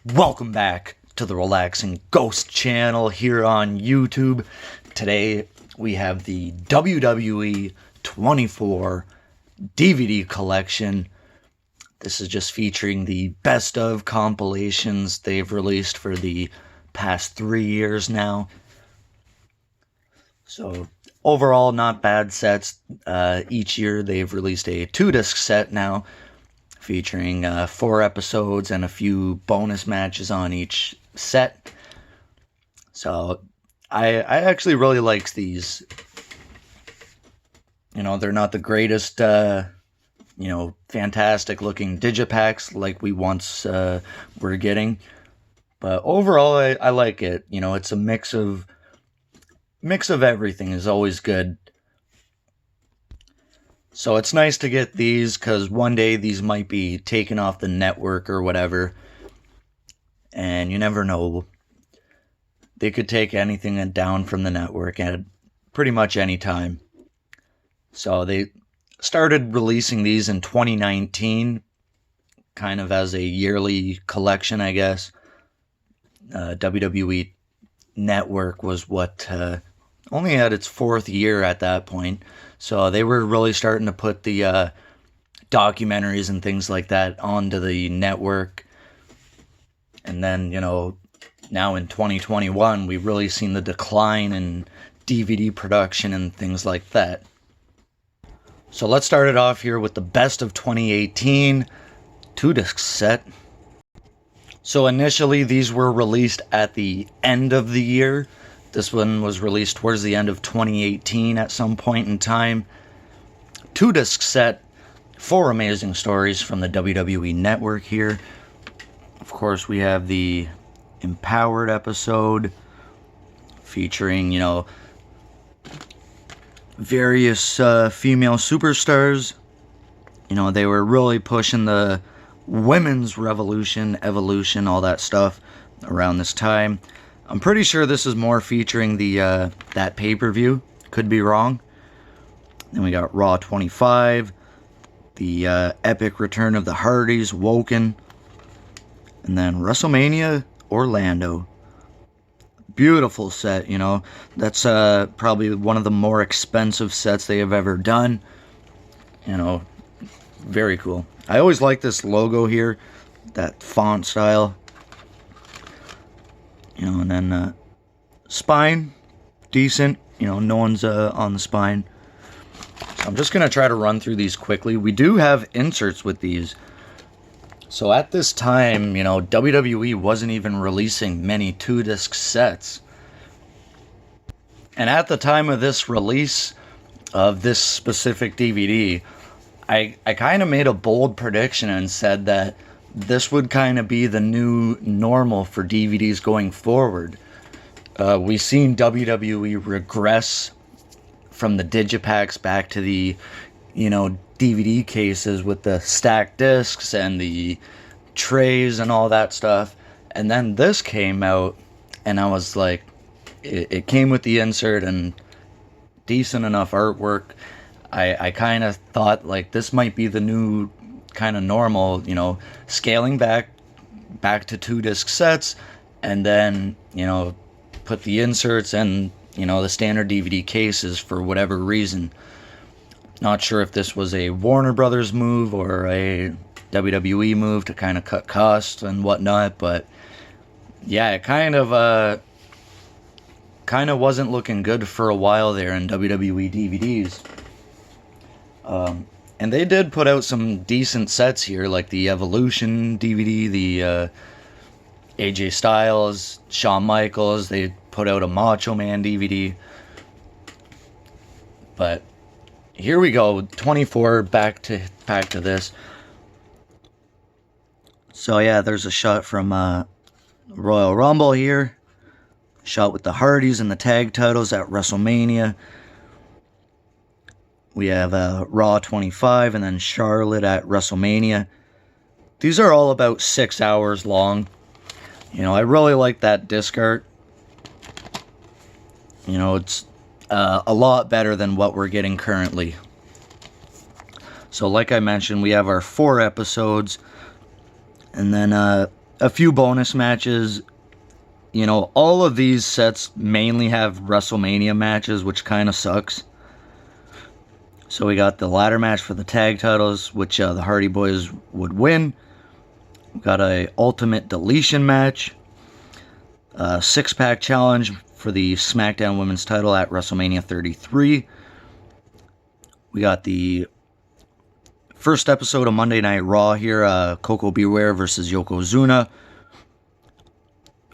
Welcome back to the Relaxing Ghost channel here on YouTube. Today we have the WWE 24 DVD collection. This is just featuring the best of compilations they've released for the past 3 years now. So overall, not bad sets. Each year they've released a 2-disc set now, featuring 4 episodes and a few bonus matches on each set. So I actually really like these. You know, they're not the greatest, fantastic looking digipacks like we once were getting. But overall, I like it. You know, it's a mix of everything is always good. So it's nice to get these because one day these might be taken off the network or whatever. And you never know. They could take anything down from the network at pretty much any time. So they started releasing these in 2019, kind of as a yearly collection, I guess. WWE Network was what only had its 4th year at that point. So they were really starting to put the documentaries and things like that onto the network. And then, now in 2021, we've really seen the decline in DVD production and things like that. So let's start it off here with the best of 2018 2-disc set. So initially, these were released at the end of the year. This one was released towards the end of 2018 at some point in time. 2-disc set, 4 amazing stories from the WWE Network here. Of course, we have the Empowered episode featuring, various female superstars. They were really pushing the women's revolution, evolution, all that stuff around this time. I'm pretty sure this is more featuring the that pay-per-view. Could be wrong. Then we got Raw 25, the epic return of the Hardys, Woken, and then WrestleMania Orlando. Beautiful set, That's probably one of the more expensive sets they have ever done. Very cool. I always like this logo here, that font style. And then spine, decent. No one's on the spine. So I'm just going to try to run through these quickly. We do have inserts with these. So at this time, WWE wasn't even releasing many 2-disc sets. And at the time of this release of this specific DVD, I kind of made a bold prediction and said that this would kind of be the new normal for DVDs going forward. We've seen WWE regress from the digipacks back to the, DVD cases with the stacked discs and the trays and all that stuff. And then this came out, and I was like, it came with the insert and decent enough artwork. I kind of thought, like, this might be the new kind of normal, scaling back to 2-disc sets, and then, put the inserts and, the standard DVD cases for whatever reason. Not sure if this was a Warner Brothers move or a WWE move to kind of cut costs and whatnot, but yeah, it kind of wasn't looking good for a while there in WWE DVDs. And they did put out some decent sets here, like the Evolution DVD, the AJ Styles, Shawn Michaels. They put out a Macho Man DVD. But here we go, 24, back to this. So yeah, there's a shot from Royal Rumble here. Shot with the Hardys and the tag titles at WrestleMania. We have Raw 25 and then Charlotte at WrestleMania. These are all about 6 hours long. I really like that disc art. It's a lot better than what we're getting currently. So like I mentioned, we have our 4 episodes. And then a few bonus matches. You know, all of these sets mainly have WrestleMania matches, which kind of sucks. So we got the ladder match for the tag titles, which the Hardy Boys would win. We got a Ultimate Deletion match. A six-pack challenge for the SmackDown Women's title at WrestleMania 33. We got the first episode of Monday Night Raw here, Coco Beware versus Yokozuna.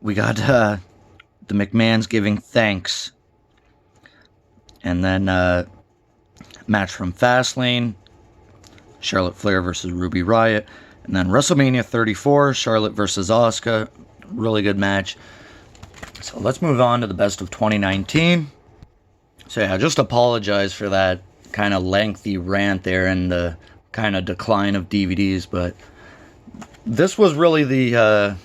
We got the McMahons giving thanks. And then match from Fastlane, Charlotte Flair versus Ruby Riott. And then WrestleMania 34, Charlotte versus Asuka. Really good match. So let's move on to the best of 2019. So yeah, just apologize for that kind of lengthy rant there and the kind of decline of DVDs, but this was really the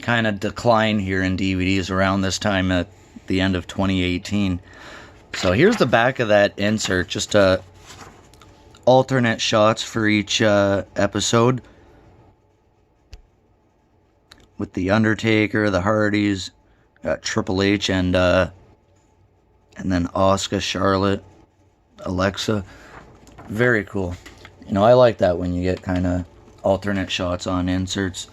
kind of decline here in DVDs around this time at the end of 2018. So here's the back of that insert, just alternate shots for each episode. With The Undertaker, the Hardys, Triple H, and then Asuka, Charlotte, Alexa. Very cool. You know, I like that when you get kind of alternate shots on inserts.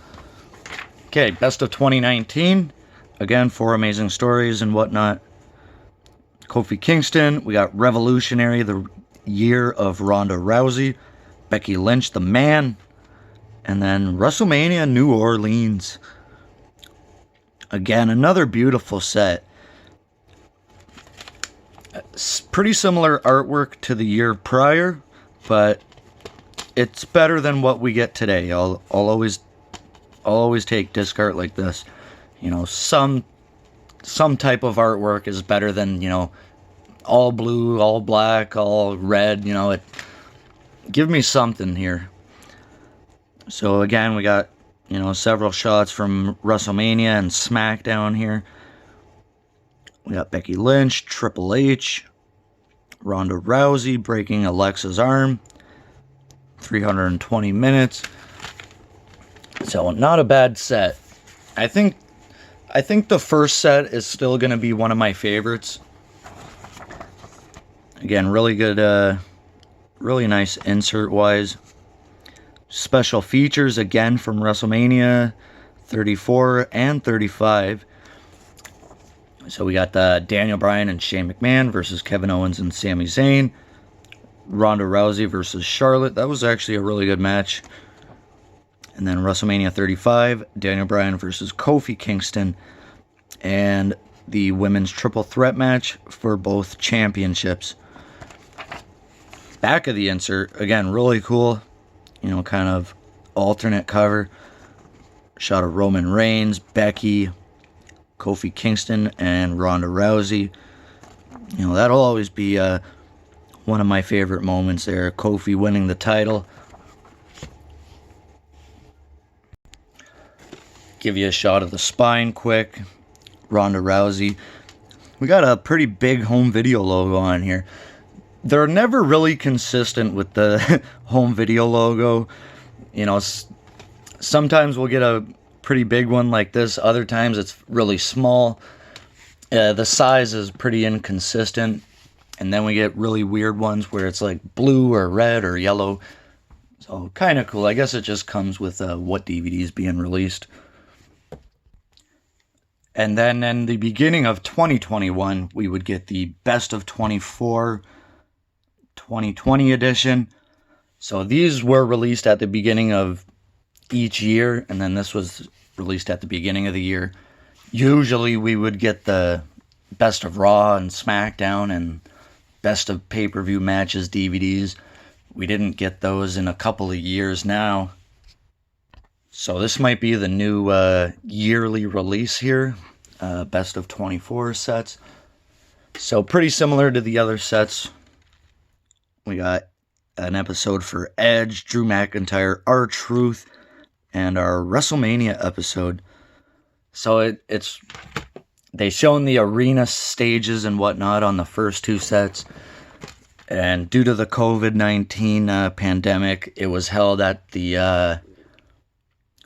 Okay, best of 2019. Again, 4 amazing stories and whatnot. Kofi Kingston. We got Revolutionary, the year of Ronda Rousey. Becky Lynch, the man. And then WrestleMania New Orleans. Again, another beautiful set. It's pretty similar artwork to the year prior, but it's better than what we get today. I'll always take disc art like this. You know, some type of artwork is better than, you know, all blue, all black, all red. You know, give me something here. So again, we got, you know, several shots from WrestleMania and SmackDown here. We got Becky Lynch, Triple H, Ronda Rousey breaking Alexa's arm. 320 minutes. So not a bad set. I think the first set is still going to be one of my favorites. Again, really good, really nice insert-wise. Special features, again, from WrestleMania 34 and 35. So we got Daniel Bryan and Shane McMahon versus Kevin Owens and Sami Zayn. Ronda Rousey versus Charlotte. That was actually a really good match. And then WrestleMania 35, Daniel Bryan versus Kofi Kingston. And the women's triple threat match for both championships. Back of the insert, again, really cool. You know, kind of alternate cover. Shot of Roman Reigns, Becky, Kofi Kingston, and Ronda Rousey. You know, that'll always be one of my favorite moments there. Kofi winning the title. Give you a shot of the spine quick. Ronda Rousey. We got a pretty big home video logo on here. They're never really consistent with the home video logo. You know, sometimes we'll get a pretty big one like this. Other times it's really small. The size is pretty inconsistent. And then we get really weird ones where it's like blue or red or yellow. So kind of cool. I guess it just comes with what DVD is being released. And then in the beginning of 2021, we would get the Best of 24 2020 edition. So these were released at the beginning of each year, and then this was released at the beginning of the year. Usually we would get the Best of Raw and SmackDown and Best of Pay-Per-View matches DVDs. We didn't get those in a couple of years now. So this might be the new yearly release here. Best of 24 sets. So pretty similar to the other sets. We got an episode for Edge, Drew McIntyre, R-Truth, and our WrestleMania episode. So they shown the arena stages and whatnot on the first two sets. And due to the COVID-19 pandemic, it was held at the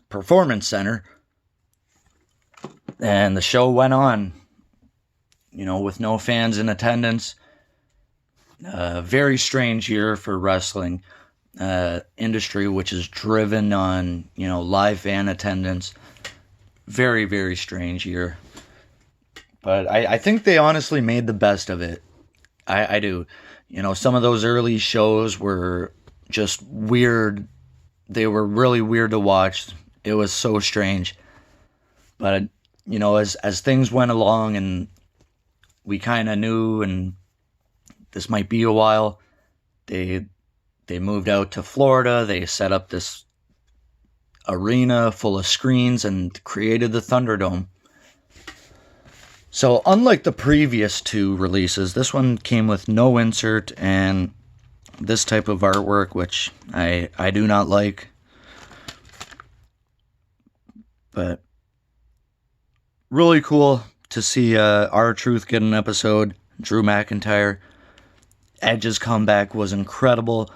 Performance Center. And the show went on, with no fans in attendance. Very strange year for wrestling industry, which is driven on, live fan attendance. Very, very strange year. But I think they honestly made the best of it. I do. Some of those early shows were just weird. They were really weird to watch. It was so strange. But, as things went along and we kind of knew and this might be a while, they moved out to Florida. They set up this arena full of screens and created the Thunderdome. So unlike the previous two releases, this one came with no insert and this type of artwork, which I do not like. But really cool to see R-Truth get an episode. Drew McIntyre. Edge's comeback was incredible.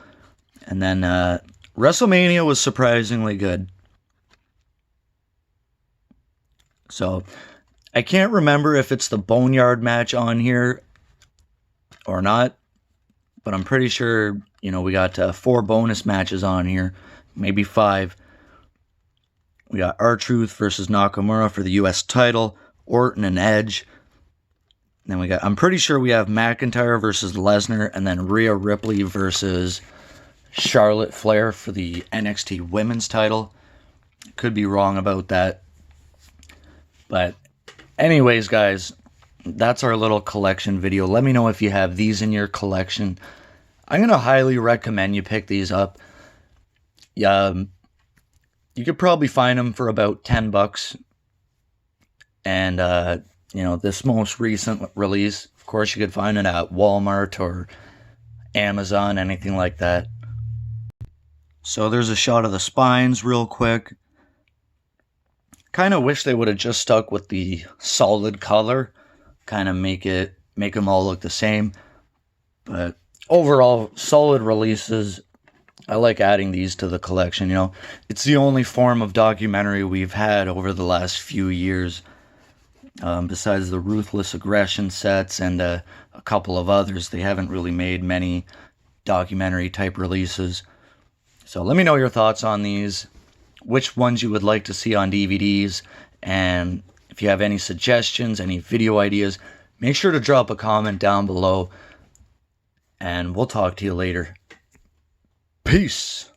And then WrestleMania was surprisingly good. So I can't remember if it's the Boneyard match on here or not, but I'm pretty sure, we got 4 bonus matches on here, maybe 5. We got R-Truth versus Nakamura for the US title, Orton and Edge. Then I'm pretty sure we have McIntyre versus Lesnar, and then Rhea Ripley versus Charlotte Flair for the NXT women's title. Could be wrong about that. But anyways, guys, that's our little collection video. Let me know if you have these in your collection. I'm going to highly recommend you pick these up. You could probably find them for about $10. And, this most recent release, of course, you could find it at Walmart or Amazon, anything like that. So there's a shot of the spines real quick. Kind of wish they would have just stuck with the solid color. Kind of make them all look the same. But overall, solid releases. I like adding these to the collection. It's the only form of documentary we've had over the last few years. Besides the Ruthless Aggression sets and a couple of others, they haven't really made many documentary type releases. So let me know your thoughts on these, which ones you would like to see on DVDs, and if you have any suggestions, any video ideas, make sure to drop a comment down below, and we'll talk to you later. Peace!